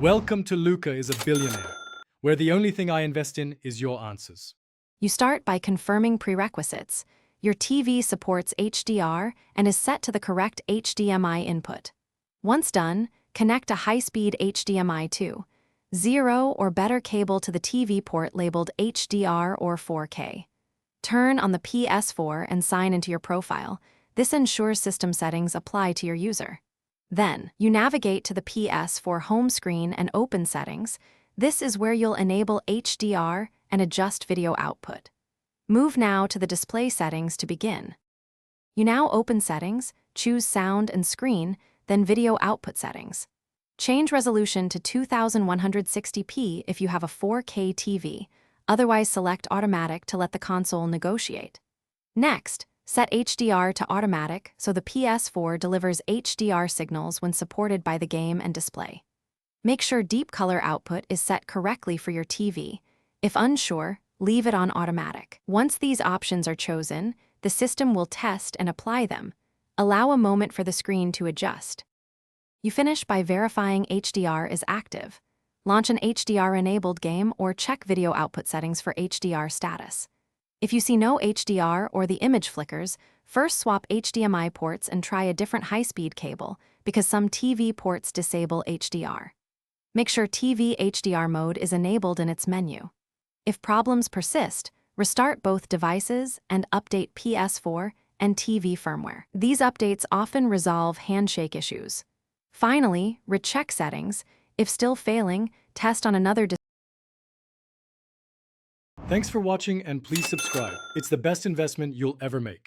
Welcome to Luca is a Billionaire, where the only thing I invest in is your answers. You start by confirming prerequisites. Your TV supports HDR and is set to the correct HDMI input. Once done, connect a high-speed HDMI 2.0 or better cable to the TV port labeled HDR or 4K. Turn on the Ps4 and sign into your profile. This ensures system settings apply to your user. Then, you navigate to the Ps4 home screen and open Settings. This is where you'll enable HDR and adjust video output. Move now to the display settings to begin. You now open Settings, choose Sound and Screen, then Video Output Settings. Change resolution to 2160p if you have a 4K TV, otherwise select Automatic to let the console negotiate. Next, set HDR to Automatic so the Ps4 delivers HDR signals when supported by the game and display. Make sure Deep Color output is set correctly for your TV. If unsure, leave it on Automatic. Once these options are chosen, the system will test and apply them. Allow a moment for the screen to adjust. You finish by verifying HDR is active. Launch an HDR-enabled game or check video output settings for HDR status. If you see no HDR or the image flickers, first swap HDMI ports and try a different high-speed cable because some TV ports disable HDR. Make sure TV HDR mode is enabled in its menu. If problems persist, restart both devices and update Ps4 and TV firmware. These updates often resolve handshake issues. Finally, recheck settings. If still failing, test on another Thanks for watching and please subscribe. It's the best investment you'll ever make.